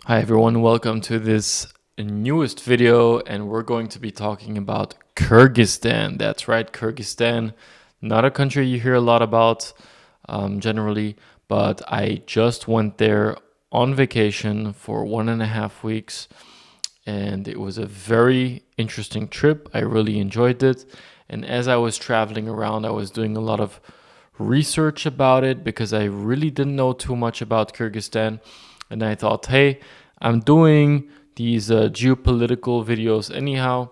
Hi everyone, welcome to this newest video, and we're going to be talking about Kyrgyzstan. That's right, Kyrgyzstan, not a country you hear a lot about generally, but I just went there on vacation for 1.5 weeks, and it was a very interesting trip. I really enjoyed it, and as I was traveling around, I was doing a lot of research about it because I really didn't know too much about Kyrgyzstan. And I thought, hey, I'm doing these geopolitical videos anyhow.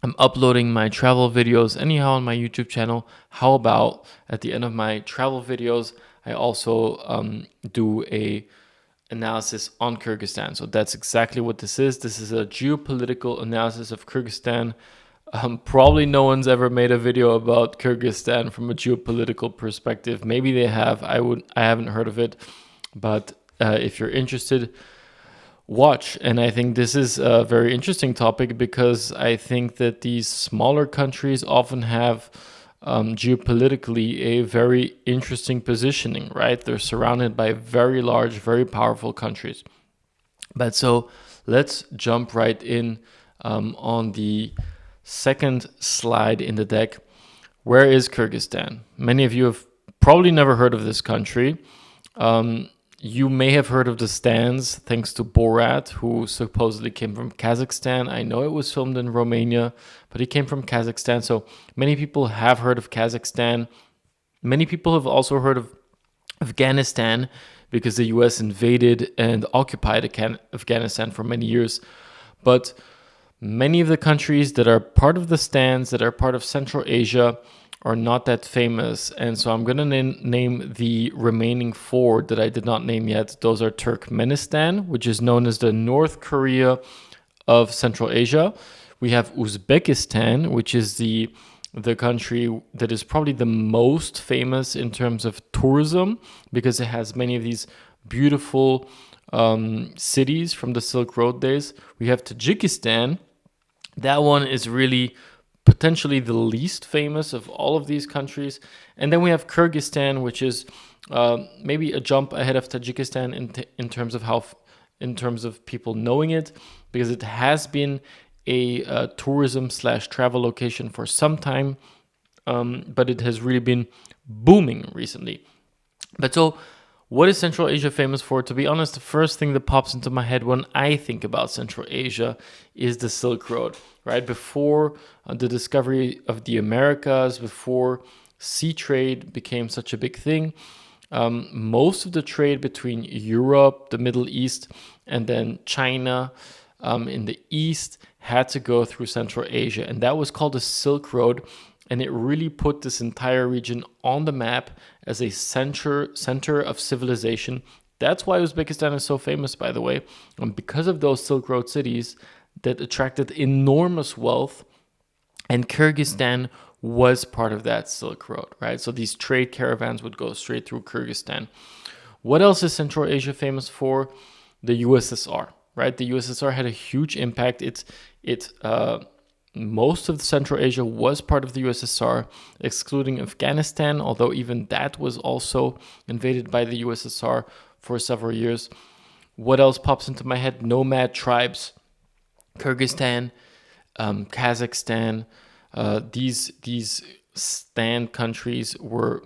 I'm uploading my travel videos anyhow on my YouTube channel. How about at the end of my travel videos, I also do a analysis on Kyrgyzstan. So that's exactly what this is. This is a geopolitical analysis of Kyrgyzstan. Probably no one's ever made a video about Kyrgyzstan from a geopolitical perspective. Maybe they have. I haven't heard of it, but if you're interested, watch. And I think this is a very interesting topic because I think that these smaller countries often have geopolitically a very interesting positioning, right? They're surrounded by very large, very powerful countries. But so let's jump right in on the second slide in the deck. Where is Kyrgyzstan? Many of you have probably never heard of this country. You may have heard of the stands thanks to Borat, who supposedly came from Kazakhstan. I know it was filmed in Romania, but he came from Kazakhstan. So many people have heard of Kazakhstan. Many people have also heard of Afghanistan because the US invaded and occupied Afghanistan for many years. But many of the countries that are part of the stands, that are part of Central Asia, are not that famous. And so I'm going to name the remaining four that I did not name yet. Those are Turkmenistan, which is known as the North Korea of Central Asia. We have Uzbekistan, which is the country that is probably the most famous in terms of tourism because it has many of these beautiful cities from the Silk Road days. We have Tajikistan. That one is really potentially the least famous of all of these countries. And then we have Kyrgyzstan, which is maybe a jump ahead of Tajikistan in terms of people knowing it, because it has been a tourism/travel location for some time, but it has really been booming recently. But so, what is Central Asia famous for? To be honest, the first thing that pops into my head when I think about Central Asia is the Silk Road, right? Before the discovery of the Americas, before sea trade became such a big thing, most of the trade between Europe, the Middle East, and then China in the East had to go through Central Asia. And that was called the Silk Road. And it really put this entire region on the map as a center of civilization. That's why Uzbekistan is so famous, by the way, because of those Silk Road cities that attracted enormous wealth. And Kyrgyzstan was part of that Silk Road, right? So these trade caravans would go straight through Kyrgyzstan. What else is Central Asia famous for? The USSR, right? The USSR had a huge impact. Most of Central Asia was part of the USSR, excluding Afghanistan, although even that was also invaded by the USSR for several years. What else pops into my head? Nomad tribes. Kyrgyzstan, Kazakhstan, these stand countries were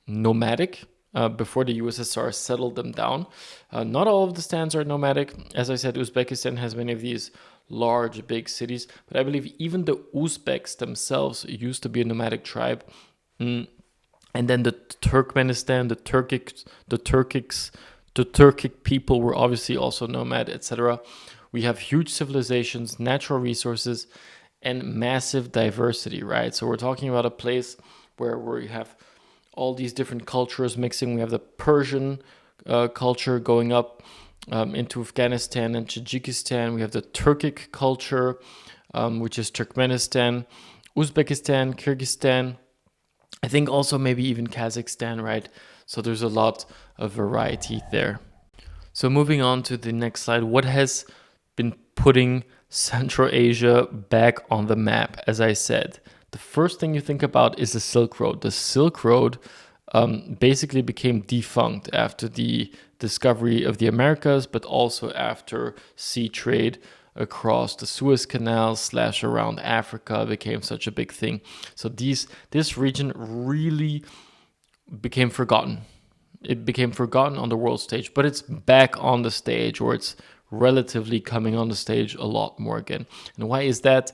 nomadic before the USSR settled them down. Not all of the stands are nomadic. As I said, Uzbekistan has many of these large, big cities, but I believe even the Uzbeks themselves used to be a nomadic tribe. And then the Turkmenistan, the Turkic people were obviously also nomad, etc. We have huge civilizations, natural resources, and massive diversity, right? So we're talking about a place where we have all these different cultures mixing. We have the Persian culture going up into Afghanistan and Tajikistan. We have the Turkic culture, which is Turkmenistan, Uzbekistan, Kyrgyzstan. I think also maybe even Kazakhstan, right? So there's a lot of variety there. So moving on to the next slide, what has been putting Central Asia back on the map? As I said, the first thing you think about is the Silk Road. The Silk Road basically became defunct after the discovery of the Americas, but also after sea trade across the Suez Canal / around Africa became such a big thing. So this region really became forgotten. It became forgotten on the world stage, but it's back on the stage, or it's relatively coming on the stage a lot more again. And why is that?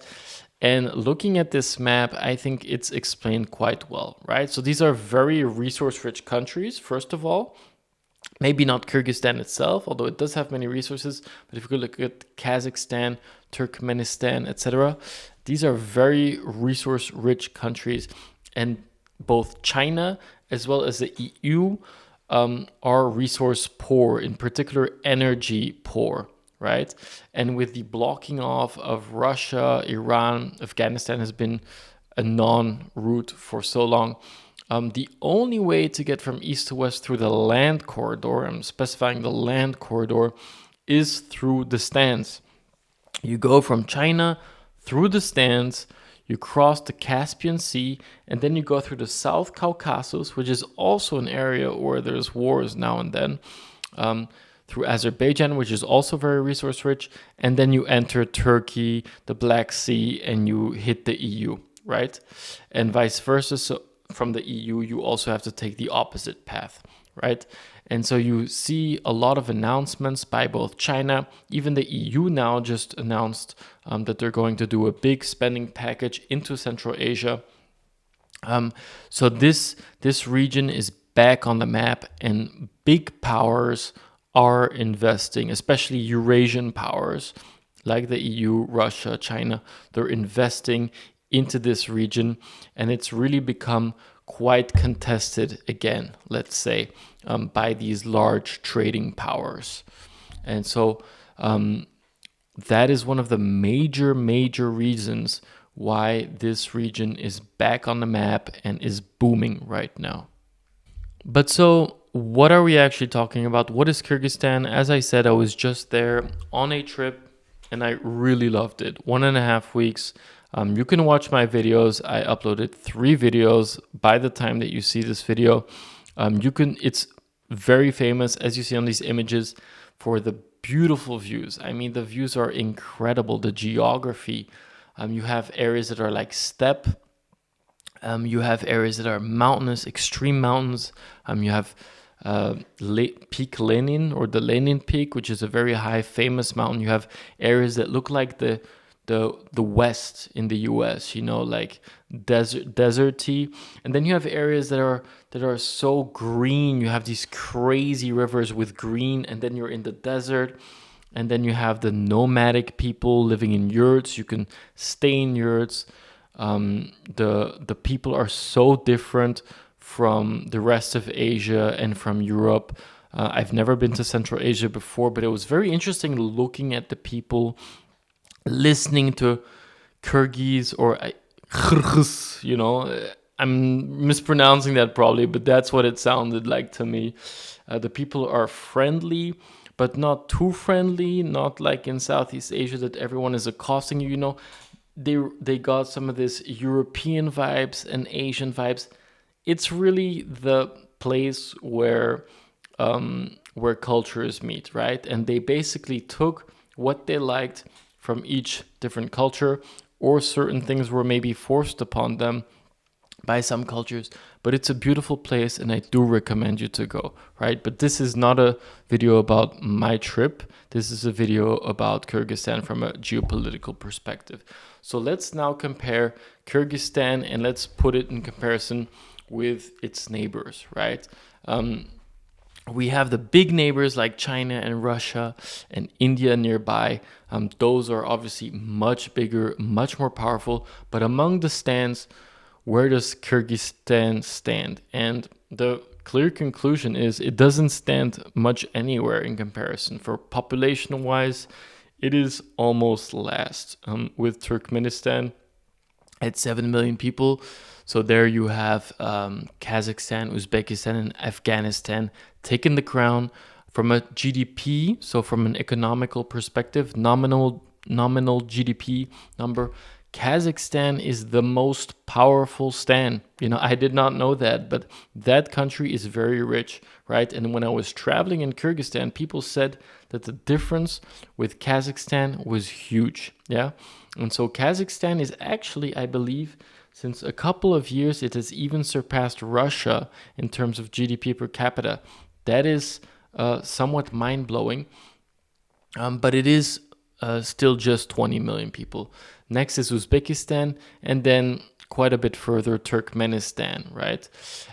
And looking at this map, I think it's explained quite well, right? So these are very resource-rich countries, first of all. Maybe not Kyrgyzstan itself, although it does have many resources. But if you look at Kazakhstan, Turkmenistan, etc., these are very resource-rich countries. And both China as well as the EU are resource poor, in particular energy poor, right? And with the blocking off of Russia, Iran, Afghanistan has been a non-route for so long. The only way to get from east to west through the land corridor, I'm specifying the land corridor, is through the stands. You go from China through the stands, you cross the Caspian Sea, and then you go through the South Caucasus, which is also an area where there's wars now and then, through Azerbaijan, which is also very resource rich, and then you enter Turkey, the Black Sea, and you hit the EU, right? And vice versa. So from the EU, you also have to take the opposite path, right? And so you see a lot of announcements by both China, even the EU now just announced that they're going to do a big spending package into Central Asia. So this region is back on the map, and big powers are investing, especially Eurasian powers like the EU, Russia, China. They're investing into this region, and it's really become quite contested again, let's say, by these large trading powers. And so that is one of the major reasons why this region is back on the map and is booming right now. But so what are we actually talking about? What is Kyrgyzstan? As I said, I was just there on a trip and I really loved it. 1.5 weeks. You can watch my videos. I uploaded 3 videos by the time that you see this video. It's very famous, as you see on these images, for the beautiful views. I mean, the views are incredible. The geography. You have areas that are like steppe. You have areas that are mountainous, extreme mountains. You have Peak Lenin, or the Lenin Peak, which is a very high, famous mountain. You have areas that look like the West in the US, like deserty. And then you have areas that are so green. You have these crazy rivers with green, and then you're in the desert. And then you have the nomadic people living in yurts. You can stay in yurts. The people are so different from the rest of Asia and from Europe. I've never been to Central Asia before, but it was very interesting looking at the people, listening to Kyrgyz or Kyrgyz, I'm mispronouncing that probably, but that's what it sounded like to me. The people are friendly, but not too friendly, not like in Southeast Asia that everyone is accosting you, They got some of this European vibes and Asian vibes. It's really the place where cultures meet, right? And they basically took what they liked from each different culture, or certain things were maybe forced upon them by some cultures. But it's a beautiful place, and I do recommend you to go, right? But this is not a video about my trip. This is a video about Kyrgyzstan from a geopolitical perspective. So let's now compare Kyrgyzstan, and let's put it in comparison with its neighbors, right? We have the big neighbors like China and Russia and India nearby. Those are obviously much bigger, much more powerful. But among the stands, where does Kyrgyzstan stand? And the clear conclusion is it doesn't stand much anywhere in comparison. For population-wise, it is almost last, with Turkmenistan at 7 million people. So there you have Kazakhstan, Uzbekistan, and Afghanistan taking the crown. From a GDP, so from an economical perspective, nominal GDP number, Kazakhstan is the most powerful stan. I did not know that, but that country is very rich, right? And when I was traveling in Kyrgyzstan, people said that the difference with Kazakhstan was huge. Yeah. And so Kazakhstan is actually, I believe, since a couple of years, it has even surpassed Russia in terms of GDP per capita. That is somewhat mind blowing. But it is still just 20 million people. Next is Uzbekistan, and then quite a bit further, Turkmenistan, right?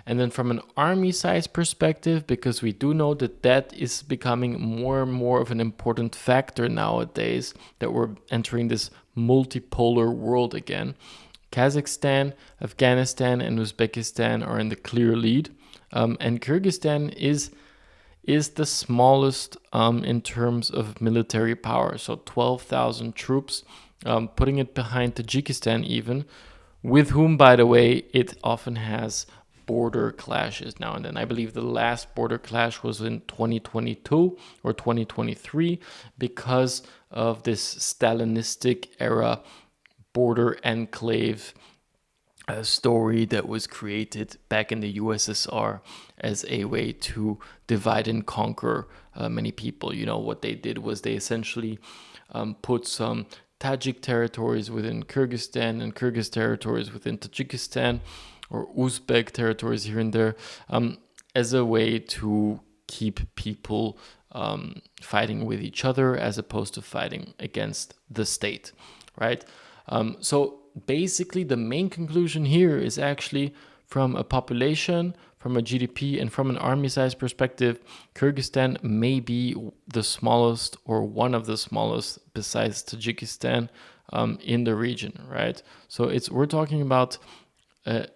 And then from an army size perspective, because we do know that that is becoming more and more of an important factor nowadays, that we're entering this multipolar world again. Kazakhstan, Afghanistan, and Uzbekistan are in the clear lead. And Kyrgyzstan is the smallest in terms of military power. So 12,000 troops, putting it behind Tajikistan even, with whom, by the way, it often has border clashes now and then. I believe the last border clash was in 2022 or 2023 because of this Stalinistic era border enclave story that was created back in the USSR as a way to divide and conquer many people. What they did was they essentially put some Tajik territories within Kyrgyzstan and Kyrgyz territories within Tajikistan, or Uzbek territories here and there, as a way to keep people fighting with each other as opposed to fighting against the state, right? So basically, the main conclusion here is actually from a population, from a GDP, and from an army size perspective, Kyrgyzstan may be the smallest or one of the smallest besides Tajikistan in the region, right? So we're talking about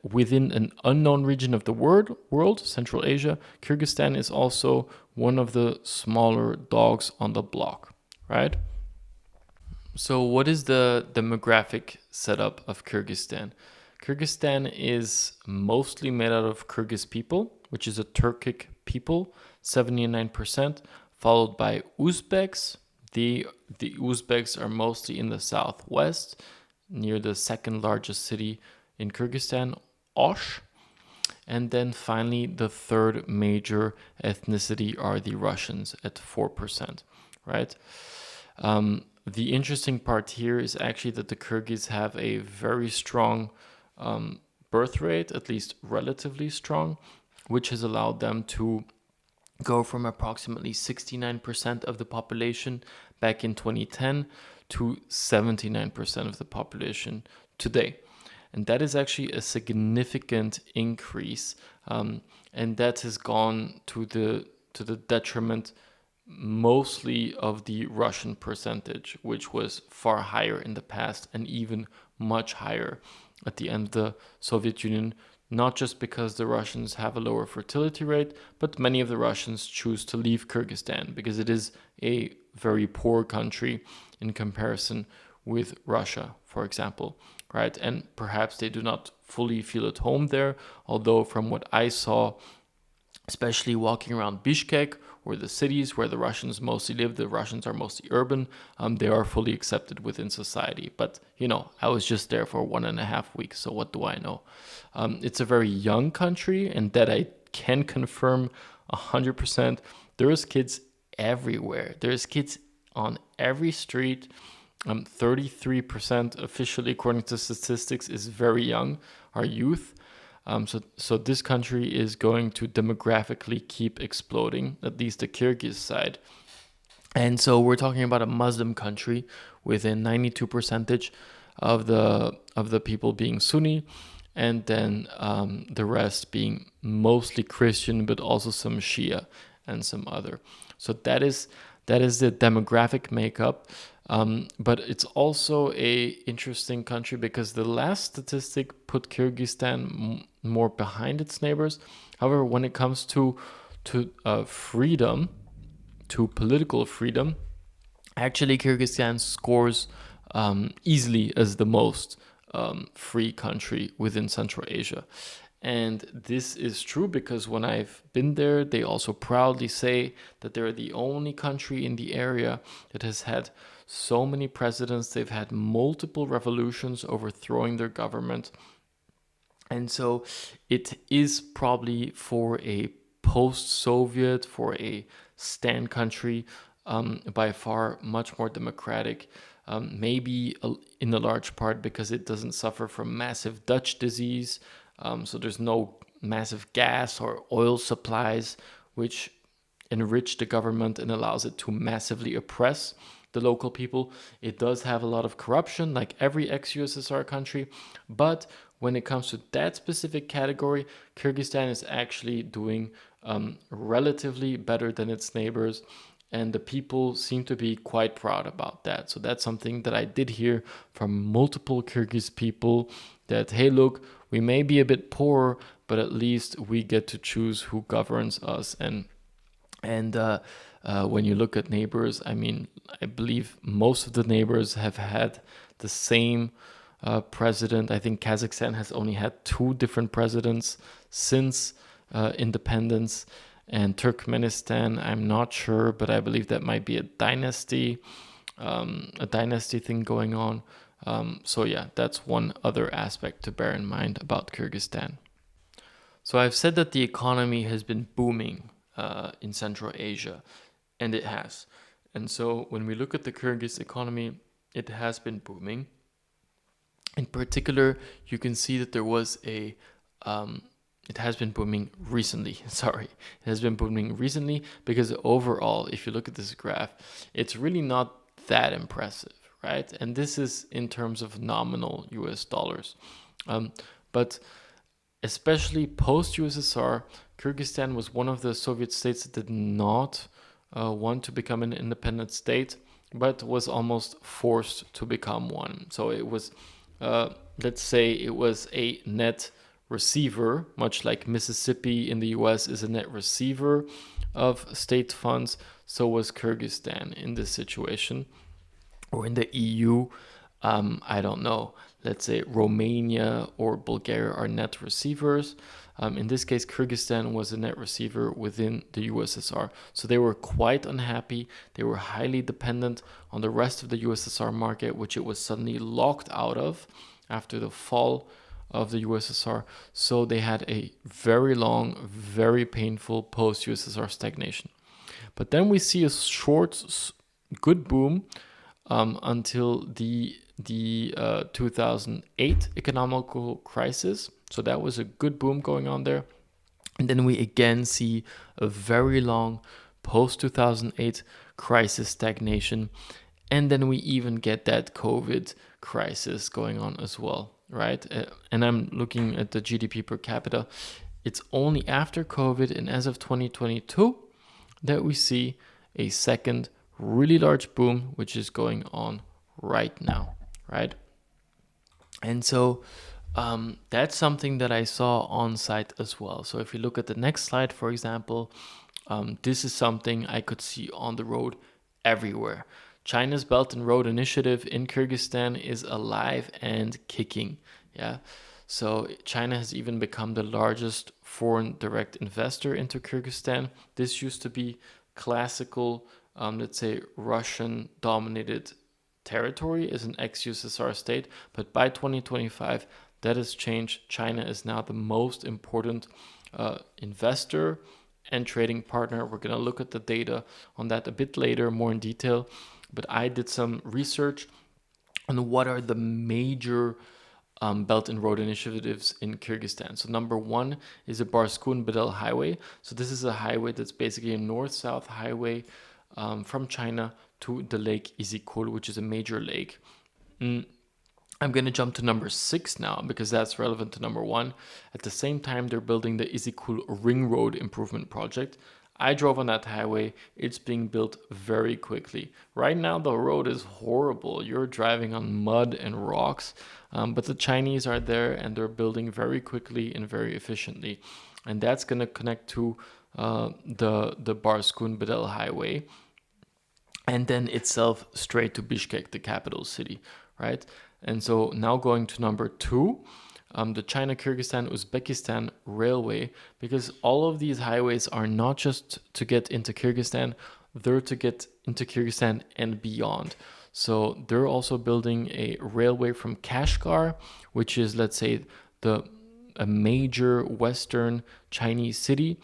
within an unknown region of the world, Central Asia. Kyrgyzstan is also one of the smaller dogs on the block, right? So, what is the demographic setup of Kyrgyzstan? Kyrgyzstan is mostly made out of Kyrgyz people, which is a Turkic people, 79%, followed by Uzbeks. The Uzbeks are mostly in the southwest, near the second largest city in Kyrgyzstan, Osh. And then finally, the third major ethnicity are the Russians at 4%, right? The interesting part here is actually that the Kyrgyz have a very strong birth rate, at least relatively strong, which has allowed them to go from approximately 69% of the population back in 2010 to 79% of the population today. And that is actually a significant increase, and that has gone to the detriment mostly of the Russian percentage, which was far higher in the past and even much higher at the end of the Soviet Union, not just because the Russians have a lower fertility rate, but many of the Russians choose to leave Kyrgyzstan because it is a very poor country in comparison with Russia, for example, right? And perhaps they do not fully feel at home there, although from what I saw, especially walking around Bishkek or the cities where the Russians mostly live, the Russians are mostly urban, they are fully accepted within society. But, I was just there for 1.5 weeks, so what do I know? It's a very young country, and that I can confirm 100%. There's kids everywhere. There's kids on every street. 33% officially, according to statistics, is very young, our youth. So this country is going to demographically keep exploding, at least the Kyrgyz side. And so we're talking about a Muslim country with a 92% of the people being Sunni, and then the rest being mostly Christian, but also some Shia and some other. So that is the demographic makeup. But it's also a interesting country because the last statistic put Kyrgyzstan more behind its neighbors. However, when it comes to freedom, to political freedom, actually Kyrgyzstan scores easily as the most free country within Central Asia. And this is true because when I've been there, they also proudly say that they're the only country in the area that has had so many presidents. They've had multiple revolutions overthrowing their government. And so it is probably for a post-Soviet, for a Stan country, by far much more democratic. Maybe in a large part because it doesn't suffer from massive Dutch disease. So there's no massive gas or oil supplies, which enrich the government and allows it to massively oppress the local people. It does have a lot of corruption, like every ex-USSR country, but when it comes to that specific category, Kyrgyzstan is actually doing relatively better than its neighbors, and the people seem to be quite proud about that. So that's something that I did hear from multiple Kyrgyz people, that, hey, look, we may be a bit poor, but at least we get to choose who governs us. And when you look at neighbors, I mean, I believe most of the neighbors have had the same president. I think Kazakhstan has only had 2 different presidents since independence. And Turkmenistan, I'm not sure, but I believe that might be a dynasty thing going on. So yeah, that's one other aspect to bear in mind about Kyrgyzstan. So I've said that the economy has been booming in Central Asia, and it has. And so when we look at the Kyrgyz economy, it has been booming. In particular, you can see that there was it has been booming recently. Sorry, it has been booming recently because overall, if you look at this graph, it's really not that impressive, right? And this is in terms of nominal US dollars. But especially post-USSR, Kyrgyzstan was one of the Soviet states that did not want to become an independent state, but was almost forced to become one. So it was, let's say, it was a net receiver, much like Mississippi in the US is a net receiver of state funds. So was Kyrgyzstan in this situation, or in the EU. I don't know, let's say Romania or Bulgaria are net receivers. In this case, Kyrgyzstan was a net receiver within the USSR. So they were quite unhappy. They were highly dependent on the rest of the USSR market, which it was suddenly locked out of after the fall of the USSR. So they had a very long, very painful post-USSR stagnation. But then we see a short, good boom until the 2008 economical crisis. So that was a good boom going on there. And then we again see a very long post 2008 crisis stagnation. And then we even get that COVID crisis going on as well, right? And I'm looking at the GDP per capita. It's only after COVID and as of 2022 that we see a second really large boom, which is going on right now, right? And so that's something that I saw on site as well. So if you look at the next slide, for example, this is something I could see on the road everywhere. China's Belt and Road Initiative in Kyrgyzstan is alive and kicking. Yeah. So China has even become the largest foreign direct investor into Kyrgyzstan. This used to be classical, let's say, Russian dominated territory as an ex-USSR state. But by 2025, that has changed. China is now the most important investor and trading partner. We're going to look at the data on that a bit later, more in detail. But I did some research on what are the major Belt and Road initiatives in Kyrgyzstan. So number one is the Barskun-Bedel highway. So this is a highway that's basically a north-south highway from China to the lake Izikul, which is a major lake. I'm going to jump to number 6 now because that's relevant to number 1. At the same time, they're building the Izikul Ring Road Improvement Project. I drove on that highway. It's being built very quickly. Right now, the road is horrible. You're driving on mud and rocks, but the Chinese are there and they're building very quickly and very efficiently. And that's going to connect to the Barskun-Bedel highway, and then itself straight to Bishkek, the capital city, right? And so now going to number 2, the China-Kyrgyzstan-Uzbekistan railway, because all of these highways are not just to get into Kyrgyzstan, they're to get into Kyrgyzstan and beyond. So they're also building a railway from Kashgar, which is, let's say, a major Western Chinese city,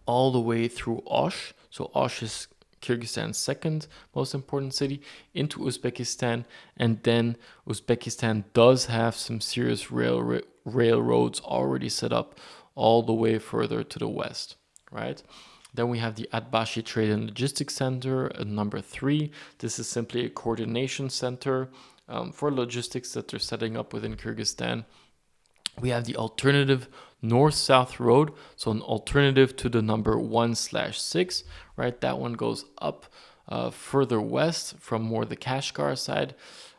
all the way through Osh. So Osh is Kyrgyzstan's second most important city, into Uzbekistan, and then Uzbekistan does have some serious railroads already set up all the way further to the west, right? Then we have the Atbashi Trade and Logistics Center at number 3. This is simply a coordination center for logistics that they're setting up within Kyrgyzstan. We have the alternative north-south road, so an alternative to the number 1/6, right? That one goes up further west from more the Kashgar side,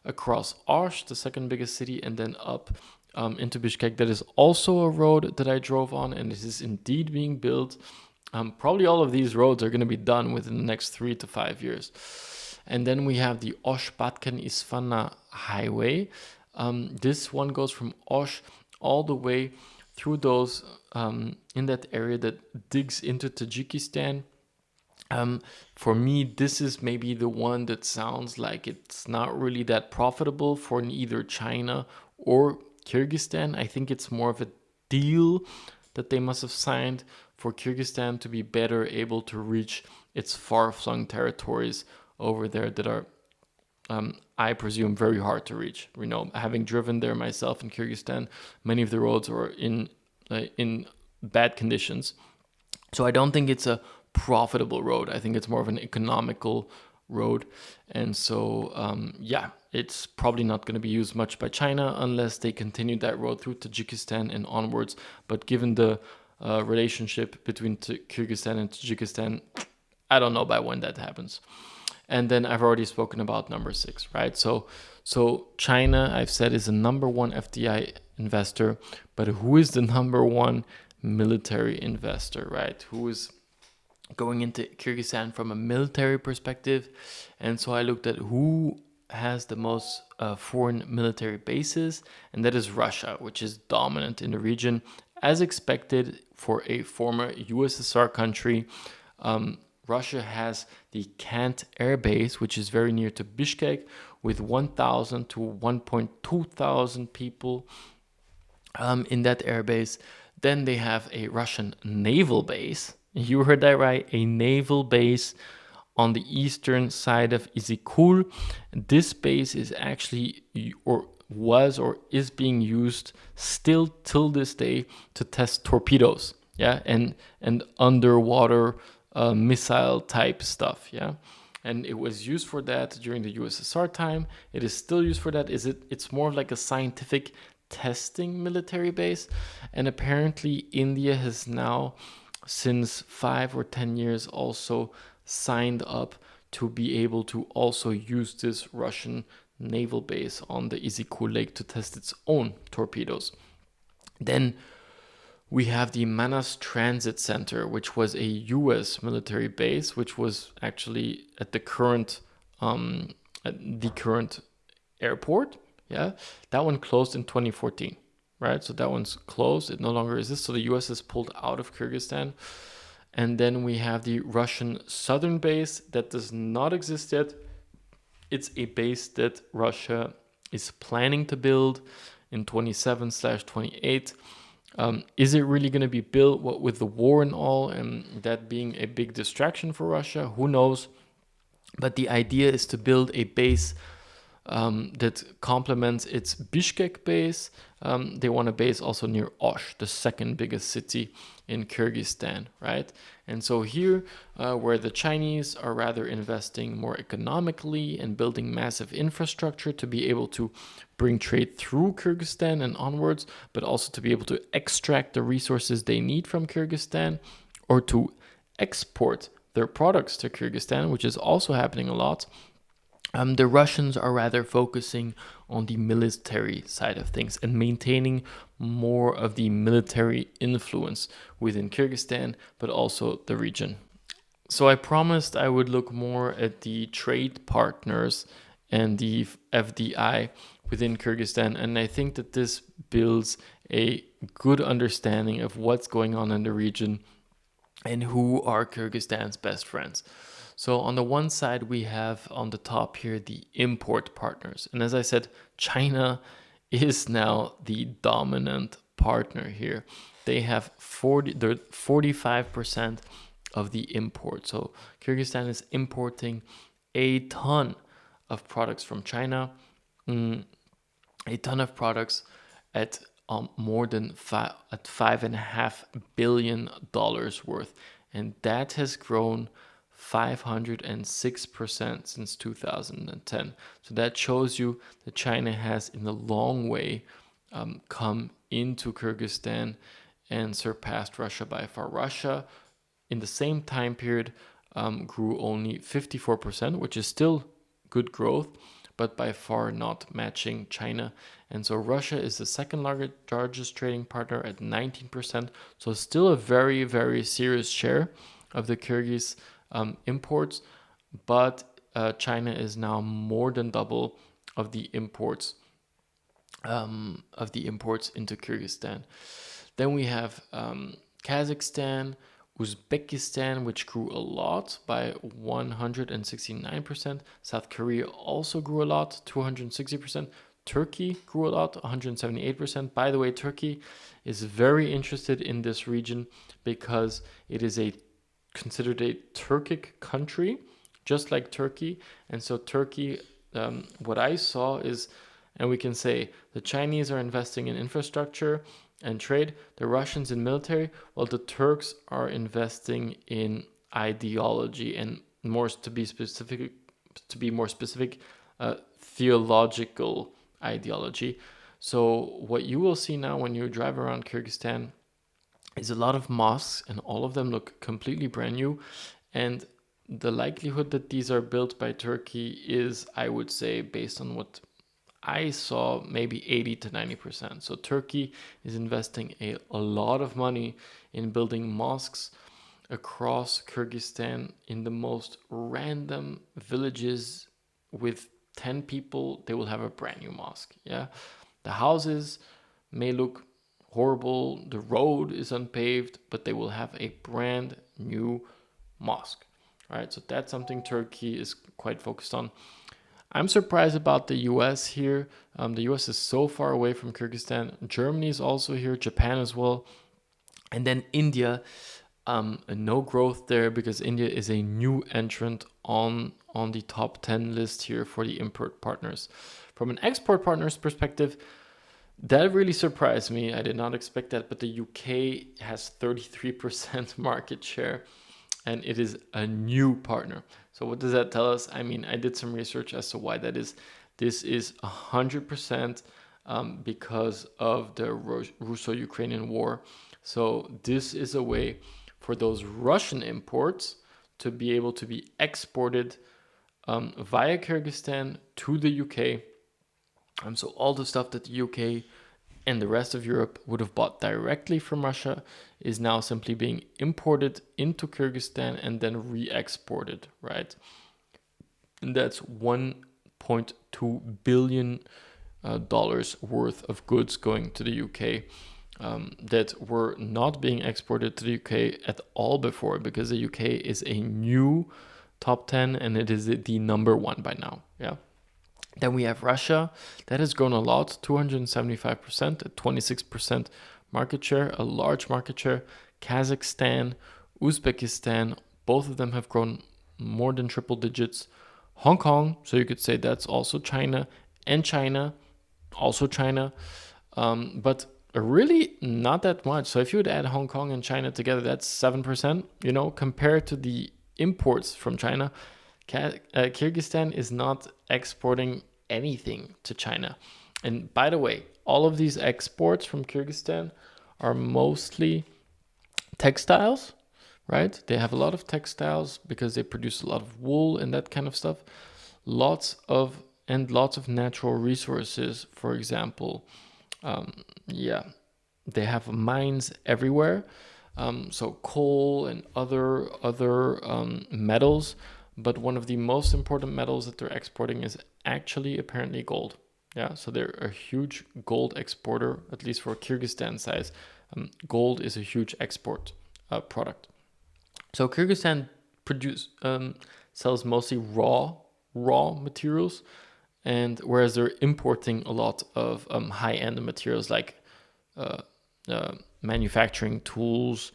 across Osh, the second biggest city, and then up into Bishkek. That is also a road that I drove on, and this is indeed being built. Probably all of these roads are going to be done within the next 3 to 5 years. And then we have the Osh-Batken-Isfana highway. This one goes from Osh all the way through those in that area that digs into Tajikistan. For me, this is maybe the one that sounds like it's not really that profitable for either China or Kyrgyzstan. I think it's more of a deal that they must have signed for Kyrgyzstan to be better able to reach its far-flung territories over there that are, I presume, very hard to reach. You know, having driven there myself in Kyrgyzstan, many of the roads are in bad conditions. So I don't think it's a profitable road. I think it's more of an economical road. And so, it's probably not going to be used much by China unless they continue that road through Tajikistan and onwards. But given the relationship between Kyrgyzstan and Tajikistan, I don't know by when that happens. And then I've already spoken about number 6, right? So China, I've said, is the number 1 FDI investor, but who is the number 1 military investor, right? Who is going into Kyrgyzstan from a military perspective? And so I looked at who has the most foreign military bases, and that is Russia, which is dominant in the region, as expected for a former USSR country. Russia has the Kant Air Base, which is very near to Bishkek, with 1,000 to 1.2 thousand people in that air base. Then they have a Russian naval base. You heard that right, a naval base on the eastern side of Izikul. This base is actually, or was, or is being used still till this day to test torpedoes, and underwater missile type stuff, and it was used for that during the USSR time. It is still used for that. It's more like a scientific testing military base, and apparently India has now, since 5 or 10 years, also signed up to be able to also use this Russian naval base on the Izikul Lake to test its own torpedoes. Then we have the Manas Transit Center, which was a US military base, which was actually at the current airport. That one closed in 2014, right? So that one's closed. It no longer exists. So the US is pulled out of Kyrgyzstan. And then we have the Russian southern base that does not exist yet. It's a base that Russia is planning to build in 27/28. Is it really going to be built, what with the war and all, and that being a big distraction for Russia? Who knows? But the idea is to build a base that complements its Bishkek base. They want a base also near Osh, the second biggest city in Kyrgyzstan, right? And so here, where the Chinese are rather investing more economically and building massive infrastructure to be able to bring trade through Kyrgyzstan and onwards, but also to be able to extract the resources they need from Kyrgyzstan, or to export their products to Kyrgyzstan, which is also happening a lot. The Russians are rather focusing on the military side of things and maintaining more of the military influence within Kyrgyzstan, but also the region. So I promised I would look more at the trade partners and the FDI within Kyrgyzstan. And I think that this builds a good understanding of what's going on in the region and who are Kyrgyzstan's best friends. So on the one side, we have on the top here the import partners. And as I said, China is now the dominant partner here. They have 45% of the import. So Kyrgyzstan is importing a ton of products from China, a ton of products at more than $5.5 billion worth, and that has grown 506% since 2010. So that shows you that China has, in a long way, come into Kyrgyzstan and surpassed Russia by far. Russia, in the same time period, grew only 54%, which is still good growth, but by far not matching China. And so Russia is the second largest trading partner at 19%. So still a very, very serious share of the Kyrgyz imports, but China is now more than double of the imports into Kyrgyzstan. Then we have Kazakhstan, Uzbekistan, which grew a lot by 169%. South Korea also grew a lot, 260%. Turkey grew a lot, 178%. By the way, Turkey is very interested in this region because it is considered a Turkic country, just like Turkey. And so Turkey, what I saw is, and we can say the Chinese are investing in infrastructure and trade, the Russians in military, while the Turks are investing in ideology and more theological ideology. So what you will see now when you drive around Kyrgyzstan is a lot of mosques, and all of them look completely brand new. And the likelihood that these are built by Turkey is, I would say, based on what I saw, maybe 80 to 90%. So Turkey is investing a lot of money in building mosques across Kyrgyzstan in the most random villages. With 10 people, they will have a brand new mosque. Yeah, the houses may look horrible, the road is unpaved, but they will have a brand new mosque. All right, so that's something Turkey is quite focused on. I'm surprised about the US here. The US is so far away from Kyrgyzstan. Germany is also here, Japan as well. And then India, no growth there because India is a new entrant on the top 10 list here for the import partners. From an export partners perspective, that really surprised me. I did not expect that, but the UK has 33% market share, and it is a new partner. So what does that tell us? I mean, I did some research as to why that is. This is 100% because of the Russo-Ukrainian war. So this is a way for those Russian imports to be able to be exported via Kyrgyzstan to the UK. So all the stuff that the UK and the rest of Europe would have bought directly from Russia is now simply being imported into Kyrgyzstan and then re-exported, right? And that's $1.2 billion worth of goods going to the UK that were not being exported to the UK at all before, because the UK is a new top 10 and it is the number one by now. Yeah. Then we have Russia, that has grown a lot, 275% at 26% market share, a large market share. Kazakhstan, Uzbekistan, both of them have grown more than triple digits. Hong Kong, so you could say that's also China, and China, also China, but really not that much. So if you would add Hong Kong and China together, that's 7%, compared to the imports from China. Kyrgyzstan is not exporting anything to China. And by the way, all of these exports from Kyrgyzstan are mostly textiles, right? They have a lot of textiles because they produce a lot of wool and that kind of stuff. Lots of natural resources, for example. They have mines everywhere. So coal and other metals. But one of the most important metals that they're exporting is actually apparently gold. Yeah, so they're a huge gold exporter, at least for Kyrgyzstan size. Gold is a huge export product. So Kyrgyzstan sells mostly raw materials, and whereas they're importing a lot of high-end materials like uh, manufacturing tools,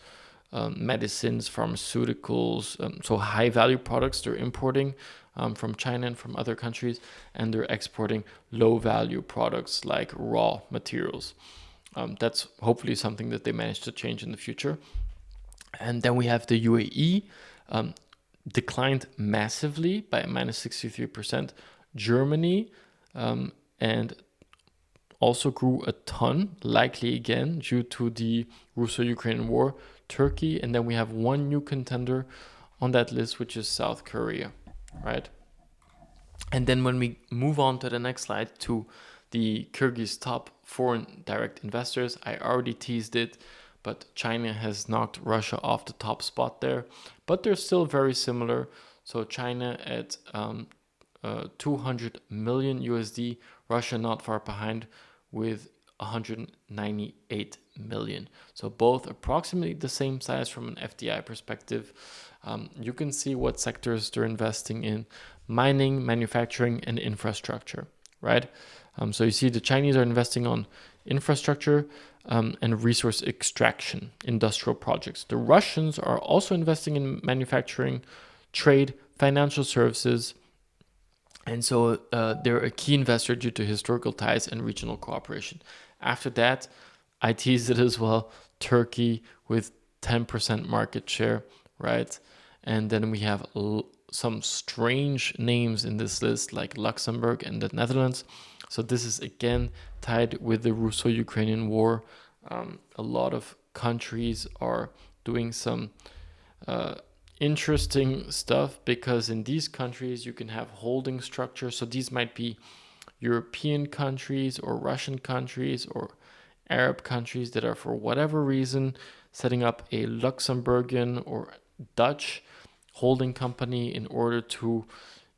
medicines, pharmaceuticals, so high-value products they're importing from China and from other countries, and they're exporting low-value products like raw materials. That's hopefully something that they manage to change in the future. And then we have the UAE, declined massively by minus 63%. Germany, and also grew a ton, likely again due to the Russo-Ukrainian war. Turkey, and then we have one new contender on that list, which is South Korea, right? And then when we move on to the next slide to the Kyrgyz top foreign direct investors, I already teased it, but China has knocked Russia off the top spot there, but they're still very similar. So China at 200 million USD, Russia not far behind with 198 million. So both approximately the same size from an FDI perspective. You can see what sectors they're investing in: mining, manufacturing, and infrastructure, right? So you see the Chinese are investing on infrastructure and resource extraction, industrial projects. The Russians are also investing in manufacturing, trade, financial services, and so they're a key investor due to historical ties and regional cooperation. After that, I teased it as well, Turkey with 10% market share, right? And then we have some strange names in this list like Luxembourg and the Netherlands. So this is again tied with the Russo-Ukrainian war. A lot of countries are doing some interesting stuff, because in these countries you can have holding structures. So these might be European countries or Russian countries or Arab countries that are, for whatever reason, setting up a Luxembourgian or Dutch holding company in order to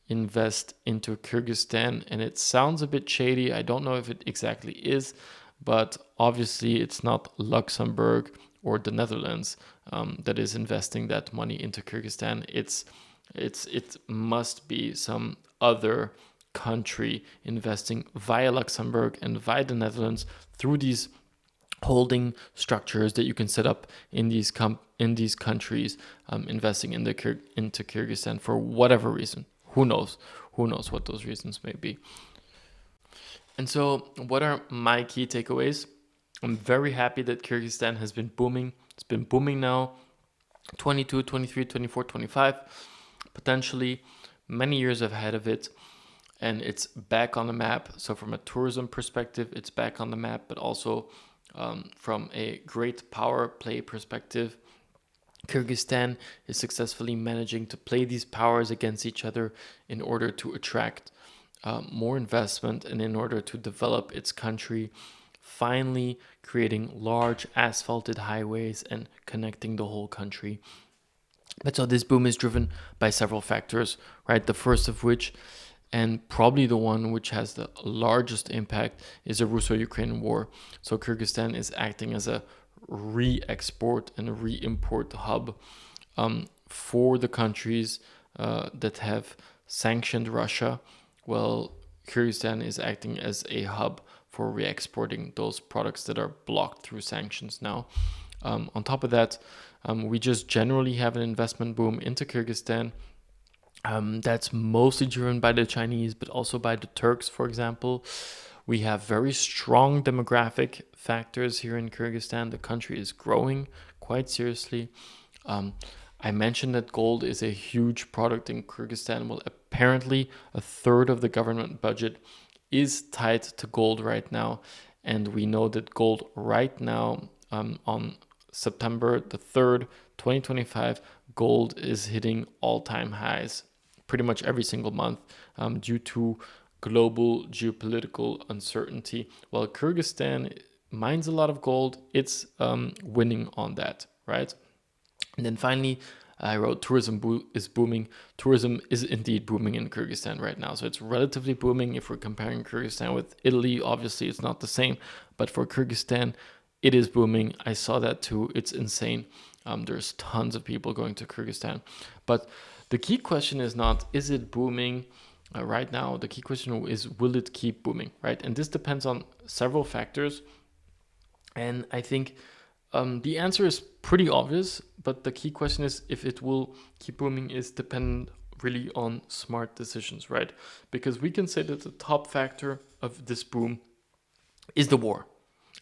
invest into Kyrgyzstan. And it sounds a bit shady. I don't know if it exactly is, but obviously it's not Luxembourg or the Netherlands that is investing that money into Kyrgyzstan. It must be some other country investing via Luxembourg and via the Netherlands through these holding structures that you can set up in these countries, investing into Kyrgyzstan for whatever reason. Who knows? Who knows what those reasons may be? And so, what are my key takeaways? I'm very happy that Kyrgyzstan has been booming. It's been booming now 22, 23, 24, 25, potentially many years ahead of it. And it's back on the map. So from a tourism perspective, it's back on the map, but also from a great power play perspective, Kyrgyzstan is successfully managing to play these powers against each other in order to attract more investment and in order to develop its country, finally creating large asphalted highways and connecting the whole country. But so this boom is driven by several factors, right? The first of which, and probably the one which has the largest impact, is the Russo-Ukrainian war. So Kyrgyzstan is acting as a re-export and re-import hub for the countries that have sanctioned Russia. Well, Kyrgyzstan is acting as a hub for re-exporting those products that are blocked through sanctions now. On top of that, we just generally have an investment boom into Kyrgyzstan. That's mostly driven by the Chinese, but also by the Turks, for example. We have very strong demographic factors here in Kyrgyzstan. The country is growing quite seriously. I mentioned that gold is a huge product in Kyrgyzstan. Well, apparently a third of the government budget is tied to gold right now. And we know that gold right now, on September the 3rd, 2025, gold is hitting all-time highs pretty much every single month due to global geopolitical uncertainty. While Kyrgyzstan mines a lot of gold, it's winning on that, right? And then finally, I wrote tourism is booming. Tourism is indeed booming in Kyrgyzstan right now. So it's relatively booming. If we're comparing Kyrgyzstan with Italy, obviously it's not the same. But for Kyrgyzstan, it is booming. I saw that too. It's insane. There's tons of people going to Kyrgyzstan. But the key question is not, is it booming right now? The key question is, will it keep booming, right? And this depends on several factors. And I think the answer is pretty obvious, but the key question is if it will keep booming is dependent really on smart decisions, right? Because we can say that the top factor of this boom is the war.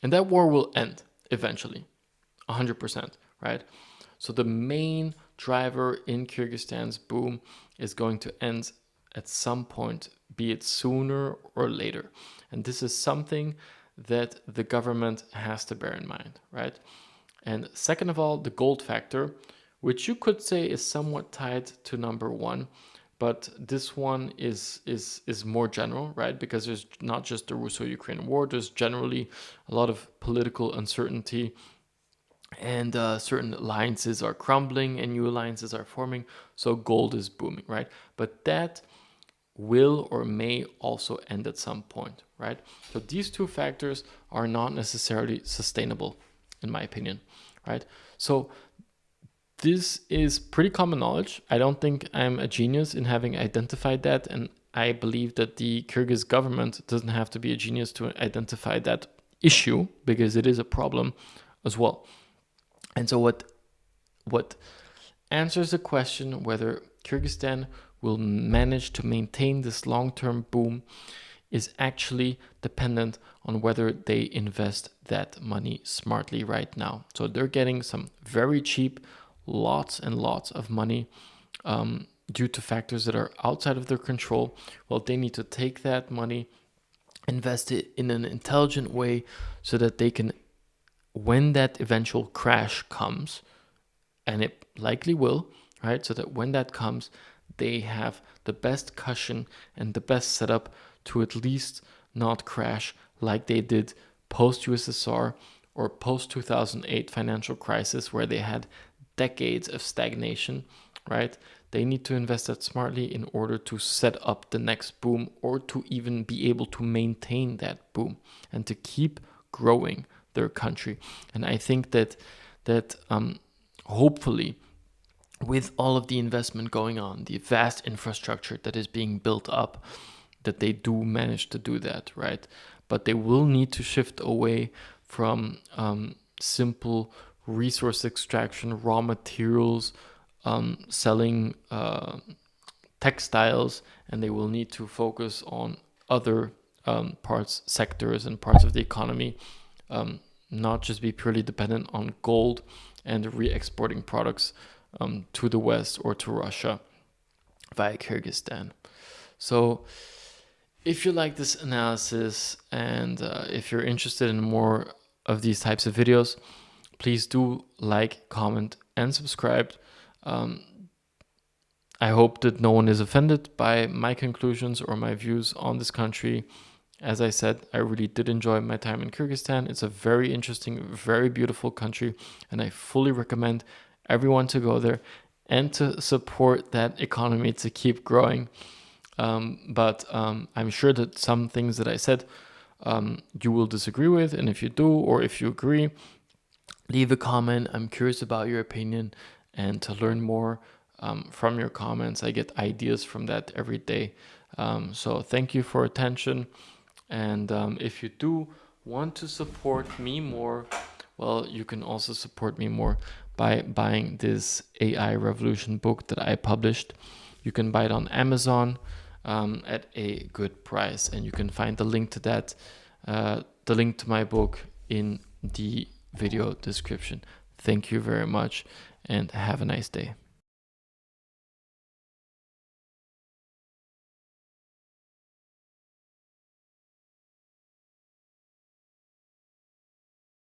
And that war will end eventually, 100%, right? So the main driver in Kyrgyzstan's boom is going to end at some point, be it sooner or later. And this is something that the government has to bear in mind, right? And second of all, the gold factor, which you could say is somewhat tied to number one, but this one is more general, right? Because there's not just the Russo-Ukrainian war, there's generally a lot of political uncertainty, and certain alliances are crumbling and new alliances are forming, so gold is booming, right? But that will or may also end at some point, right? So these two factors are not necessarily sustainable, in my opinion, right? So this is pretty common knowledge. I don't think I'm a genius in having identified that, and I believe that the Kyrgyz government doesn't have to be a genius to identify that issue, because it is a problem as well. And so what answers the question whether Kyrgyzstan will manage to maintain this long-term boom is actually dependent on whether they invest that money smartly right now. So they're getting some very cheap, lots and lots of money due to factors that are outside of their control. Well, they need to take that money, invest it in an intelligent way so that they can, when that eventual crash comes, and it likely will, right? So that when that comes, they have the best cushion and the best setup to at least not crash like they did post-USSR or post-2008 financial crisis, where they had decades of stagnation, right? They need to invest that smartly in order to set up the next boom, or to even be able to maintain that boom and to keep growing their country. And I think that hopefully, with all of the investment going on, the vast infrastructure that is being built up, that they do manage to do that, right? But they will need to shift away from simple resource extraction, raw materials, selling textiles, and they will need to focus on other sectors and parts of the economy, not just be purely dependent on gold and re-exporting products to the West or to Russia via Kyrgyzstan. So if you like this analysis, and if you're interested in more of these types of videos, please do like, comment, and subscribe. I hope that no one is offended by my conclusions or my views on this country. As I said, I really did enjoy my time in Kyrgyzstan. It's a very interesting, very beautiful country, and I fully recommend everyone to go there and to support that economy to keep growing. But I'm sure that some things that I said you will disagree with, and if you do, or if you agree, leave a comment. I'm curious about your opinion, and to learn more from your comments. I get ideas from that every day. So thank you for attention. And if you do want to support me more, well, you can also support me more by buying this AI Revolution book that I published. You can buy it on Amazon at a good price, and you can find the link to that, the link to my book, in the video description. Thank you very much, and have a nice day.